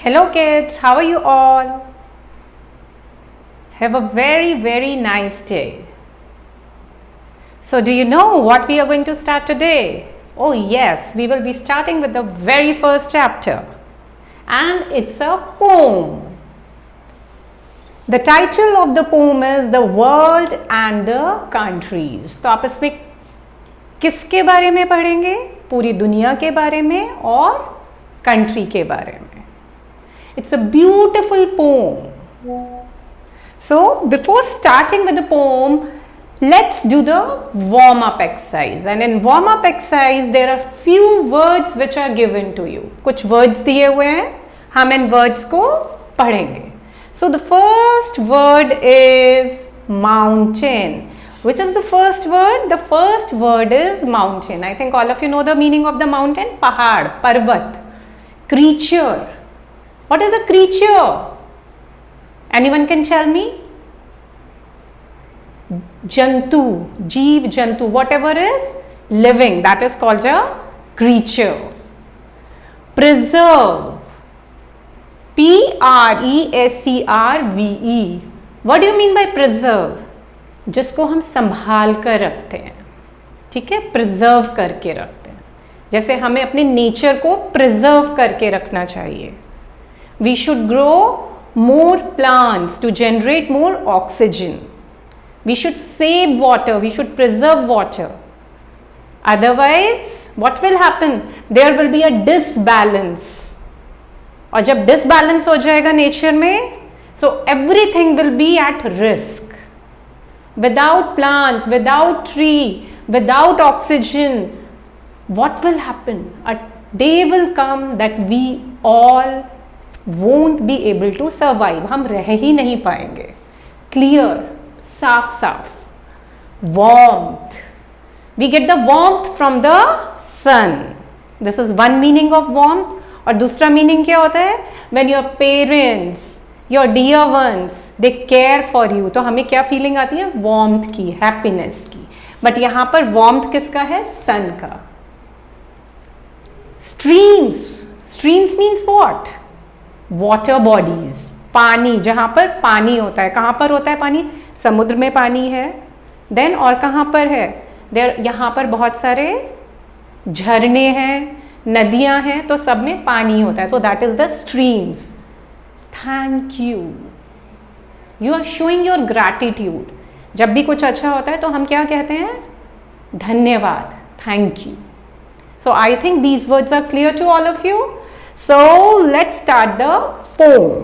Hello kids, how are you all? Have a very nice day. So do you know what we are going to start today? Oh yes, we will be starting with the very first chapter, and it's a poem. The title of the poem is The World and the Countries. तो आप इसमें किसके बारे में पढ़ेंगे? पूरी दुनिया के बारे में और कंट्री के बारे में. It's a beautiful poem. So before starting with the poem, let's do the warm-up exercise. And in warm-up exercise, there are few words which are given to you. कुछ words दिए हुए हैं, हम इन words को पढ़ेंगे. So the first word is mountain. Which is the first word? The first word is mountain. I think all of you know the meaning of the mountain. पहाड़, पर्वत. Creature. What is a creature? Anyone can tell me? Jantu, jeev, jantu, whatever is living, that is called a creature. Preserve. P-R-E-S-E-R-V-E. What do you mean by preserve? जिसको हम संभाल कर रखते हैं, ठीक है, प्रिजर्व करके रखते हैं. जैसे हमें अपने नेचर को प्रिजर्व करके रखना चाहिए. We should grow more plants to generate more oxygen. We should save water. We should preserve water. Otherwise, what will happen? There will be a disbalance. और जब disbalance हो जाएगा nature में, so everything will be at risk. Without plants, without tree, without oxygen, what will happen? A day will come that we all won't be able to survive. हम रह ही नहीं पाएंगे. Clear, साफ साफ. Warmth. We get the warmth from the sun. This is one meaning of warmth. और दूसरा meaning क्या होता है? When your parents, your dear ones, they care for you. तो हमें क्या feeling आती है? Warmth की, happiness की. But यहाँ पर warmth किसका है? Sun का. Streams. Streams means what? Water bodies, पानी, जहाँ पर पानी होता है. कहाँ पर होता है पानी? समुद्र में पानी है. देन और कहाँ पर है? देर यहाँ पर बहुत सारे झरने हैं, नदियाँ हैं, तो सब में पानी होता है. तो that is the streams. Thank you. You are showing your gratitude. जब भी कुछ अच्छा होता है तो हम क्या कहते हैं? धन्यवाद. Thank you. So I think these words are clear to all of you. So let's start the poem.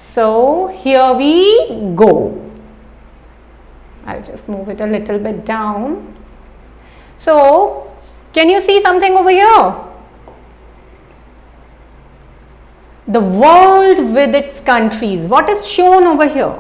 So here we go. I'll just move it a little bit down. So can you see something over here? The world with its countries. What is shown over here?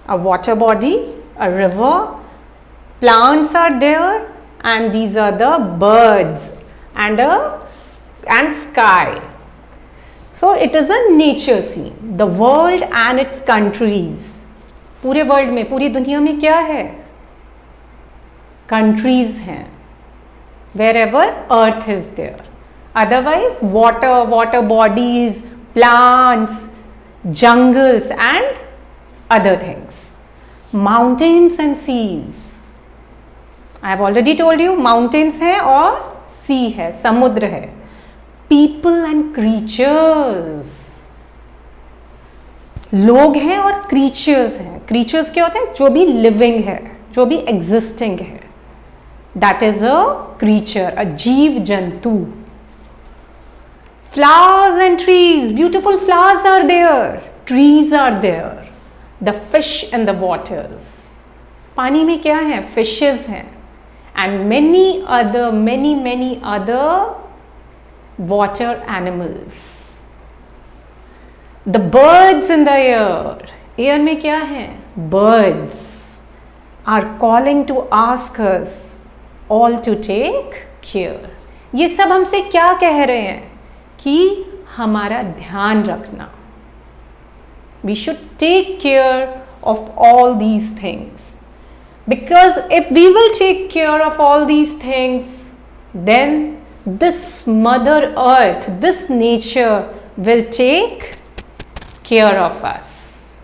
A water body, a river, plants are there, and these are the birds and sky. So it is a nature scene. The world and its countries. पूरे world में, पूरी दुनिया में क्या है? Countries हैं. Wherever earth is there. Otherwise, water bodies, plants, jungles and other things. Mountains and seas. I have already told you, mountains है और sea है, समुद्र है. People and creatures. लोग हैं और creatures हैं. Creatures क्या होते हैं? जो भी living है, जो भी existing है. That is a creature, a जीव जंतु. Flowers and trees. Beautiful flowers are there. Trees are there. The fish in the waters. पानी में क्या है? Fishes हैं. And many other water animals. The birds in the air. Air में क्या है? Birds are calling to ask us all to take care. ये सब हमसे क्या कह रहे हैं? कि हमारा ध्यान रखना. We should take care of all these things. Because if we will take care of all these things, then this Mother Earth, this nature will take care of us.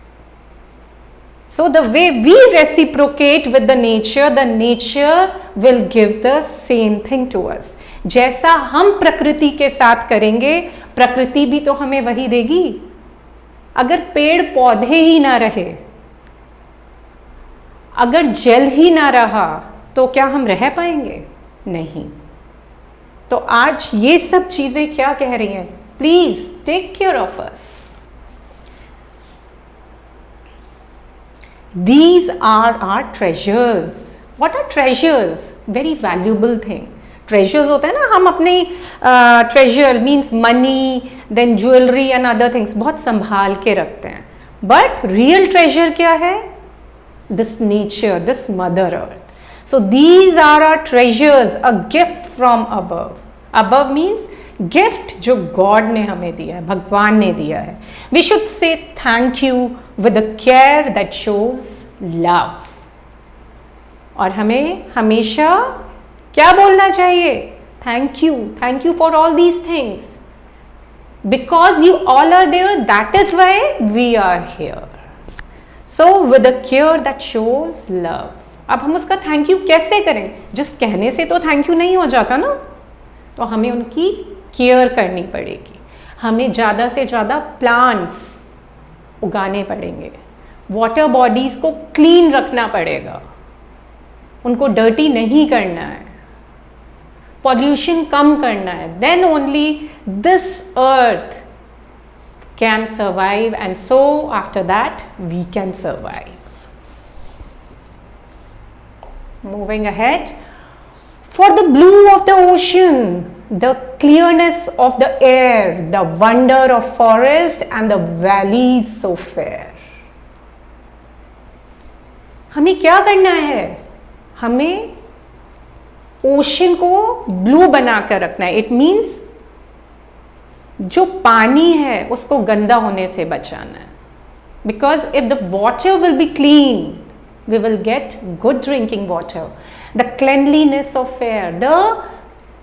So the way we reciprocate with the nature will give the same thing to us. जैसा हम प्रकृति के साथ करेंगे, प्रकृति भी तो हमें वही देगी. अगर पेड़ पौधे ही ना रहे, अगर जल ही ना रहा, तो क्या हम रह पाएंगे? नहीं. तो आज ये सब चीजें क्या कह रही हैं? Please take care of us. These are our treasures. What are treasures? Very valuable thing. Treasures होता है ना, हम अपने treasure means money, then jewelry and other things बहुत संभाल के रखते हैं. But real treasure क्या है? This nature, this Mother Earth. So these are our treasures, a gift from above. Above means gift जो God ने हमें दिया है, भगवान ने दिया है. We should say thank you with a care that shows love. और हमें हमेशा क्या बोलना चाहिए? Thank you for all these things. Because you all are there, that is why we are here. So with a care that shows love. अब हम उसका thank you कैसे करें? जिस कहने से तो थैंक यू नहीं हो जाता ना, तो हमें उनकी केयर करनी पड़ेगी. हमें ज़्यादा से ज़्यादा प्लांट्स उगाने पड़ेंगे, वाटर बॉडीज को क्लीन रखना पड़ेगा, उनको डर्टी नहीं करना है, पॉल्यूशन कम करना है. Then only this earth can survive, and so after that we can survive. Moving ahead, for the blue of the ocean, the clearness of the air, the wonder of forest and the valleys so fair. हमें क्या करना है? हमें ocean को blue बनाकर रखना है. It means जो पानी है उसको गंदा होने से बचाना है. Because if the water will be clean, we will get good drinking water. The cleanliness of air, the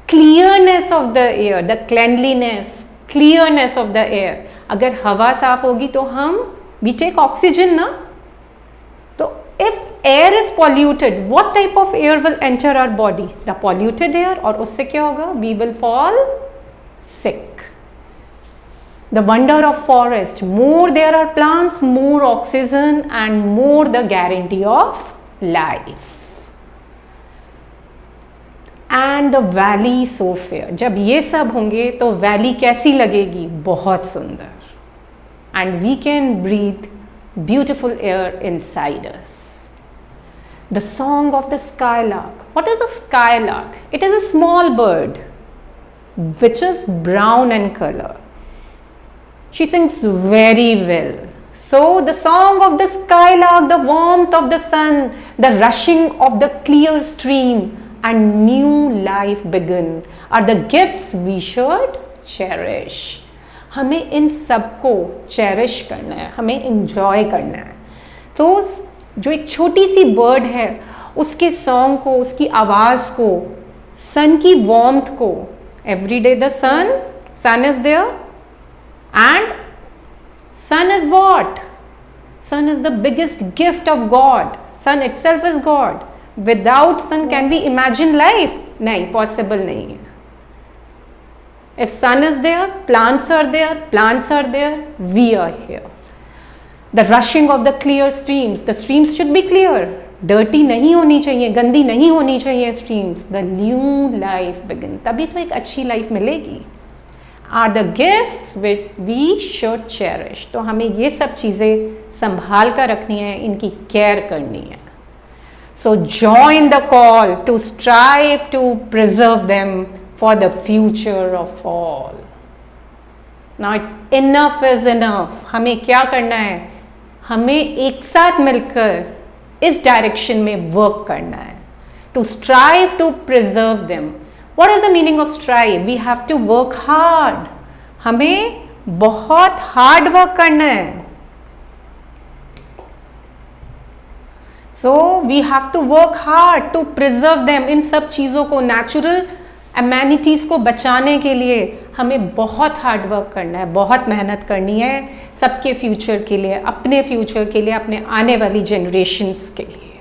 clearness of the air, the cleanliness, clearness of the air. अगर हवा साफ होगी तो हम वी टेक ऑक्सीजन ना. तो if air is polluted, what type of air will enter our body? The polluted air. और उससे क्या होगा? We will fall sick. The wonder of forest, more there are plants, more oxygen and more the guarantee of life. And the valley so fair. जब ये सब होंगे तो valley कैसी लगेगी? बहुत सुंदर. And we can breathe beautiful air inside us. The song of the skylark. What is a skylark? It is a small bird which is brown in color. She sings very well. So the song of the skylark, the warmth of the sun, the rushing of the clear stream and new life begin are the gifts we should cherish. हमें इन सबको cherish करना है, हमें enjoy करना है. तो जो एक छोटी सी बर्ड है, उसके सॉन्ग को, उसकी आवाज़ को, सन की वार्मथ को, every day the sun is there. And sun is what? Sun is the biggest gift of God. Sun itself is God. Without sun, can we imagine life? नहीं, possible नहीं है. If sun is there, plants are there, we are here. The rushing of the clear streams. The streams should be clear. Dirty नहीं होनी चाहिए, गंदी नहीं होनी चाहिए streams. The new life begin. तभी तो एक अच्छी life मिलेगी. Are the gifts which we should cherish. तो हमें ये सब चीज़ें संभाल कर रखनी है, इनकी केयर करनी है. So join the call to strive to preserve them for the future of all. Now it's enough is enough. हमें क्या करना है? हमें एक साथ मिलकर इस डायरेक्शन में वर्क करना है. To strive to preserve them. What is the meaning of strive? We have to work hard. हमें बहुत हार्ड वर्क करना है. So we have to work hard to preserve them. इन सब चीज़ों को, नेचुरल एमेनिटीज़ को बचाने के लिए हमें बहुत हार्ड वर्क करना है, बहुत मेहनत करनी है, सबके फ्यूचर के लिए, अपने फ्यूचर के लिए, अपने आने वाली जनरेशन्स के लिए.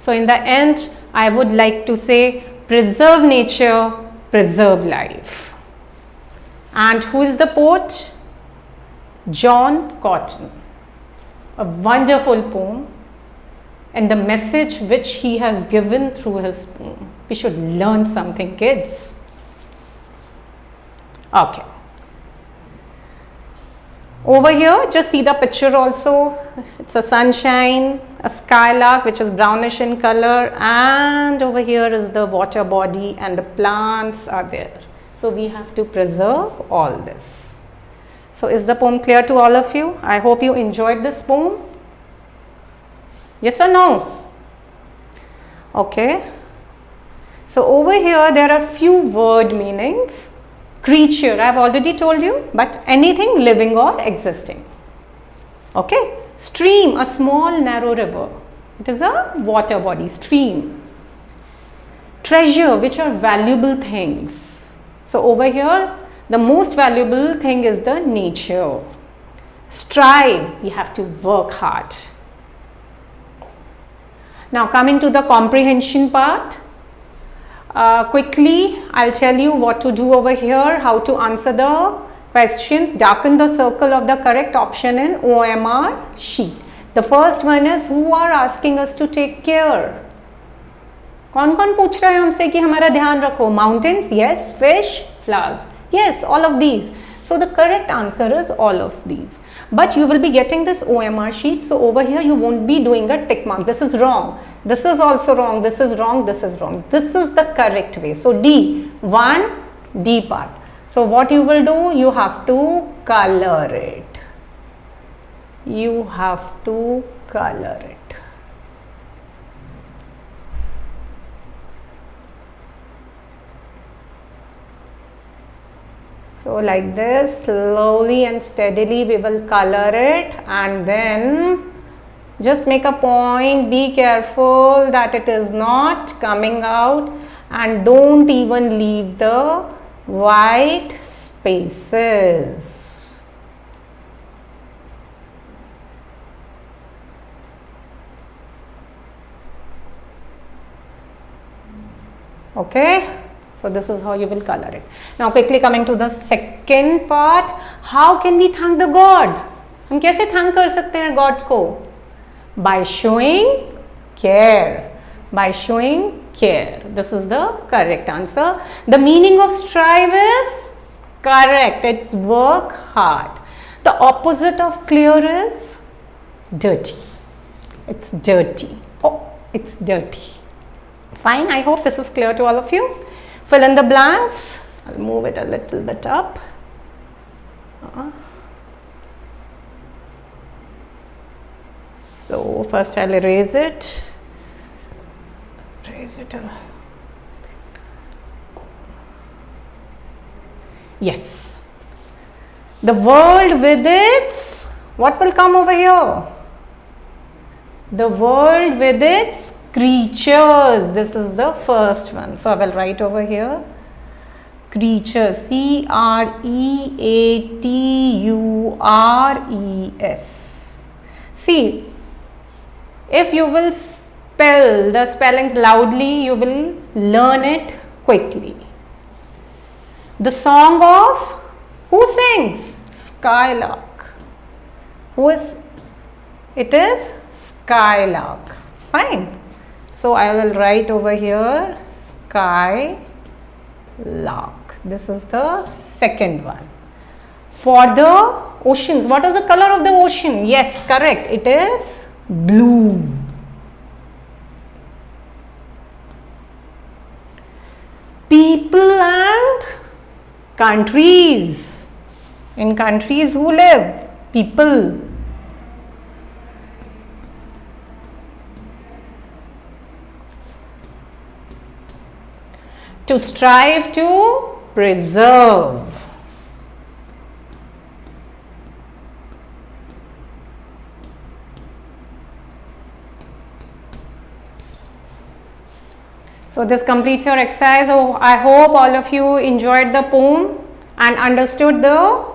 So in the end, I would like to say, preserve nature, preserve life. And who is the poet? John Cotton. A wonderful poem, and the message which he has given through his poem. We should learn something, kids. Okay. Over here, just see the picture also. It's a sunshine, a skylark which is brownish in color, and over here is the water body and the plants are there. So we have to preserve all this. So is the poem clear to all of you? I hope you enjoyed this poem. Yes or no? Okay. So over here there are few word meanings. Creature, I have already told you, but anything living or existing. Okay. Stream, a small narrow river. It is a water body, stream. Treasure, which are valuable things. So over here, the most valuable thing is the nature. Strive, we have to work hard. Now coming to the comprehension part. Quickly, I'll tell you what to do over here, how to answer the questions. Darken the circle of the correct option in OMR sheet. The first one is, who are asking us to take care? कौन कौन पूछ रहा है हमसे कि हमारा ध्यान रखो? Mountains, yes. Fish, flowers, yes. All of these. So the correct answer is all of these. But you will be getting this OMR sheet. So over here you won't be doing a tick mark. This is wrong. This is also wrong. This is wrong. This is wrong. This is the correct way. So D, 1, D part. So what you will do? You have to color it. You have to color it. So like this, slowly and steadily we will color it, and then just make a point, be careful that it is not coming out, and don't even leave the white spaces. Okay. So this is how you will color it. Now quickly coming to the second part. How can we thank the God? हम कैसे thank कर सकते हैं God को? By showing care. By showing care. This is the correct answer. The meaning of strive is correct. It's work hard. The opposite of clear is dirty. It's dirty. Oh, it's dirty. Fine. I hope this is clear to all of you. Fill in the blanks. I'll move it a little bit up. So first I'll erase it. Erase it. Yes. The world with its, what will come over here? The world with its creatures. This is the first one. So I will write over here creatures, creatures. See, if you will spell the spellings loudly, you will learn it quickly. The song of, who sings? Skylark. Who is? It is Skylark. Fine. So I will write over here skylark. This is the second one. For the oceans, what is the color of the ocean? Yes, correct. It is blue. People and countries. In countries, who live? People. To strive to preserve. So this completes your exercise. So I hope all of you enjoyed the poem and understood the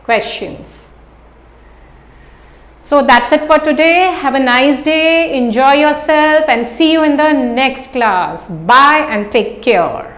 questions. So that's it for today. Have a nice day. Enjoy yourself and see you in the next class. Bye and take care.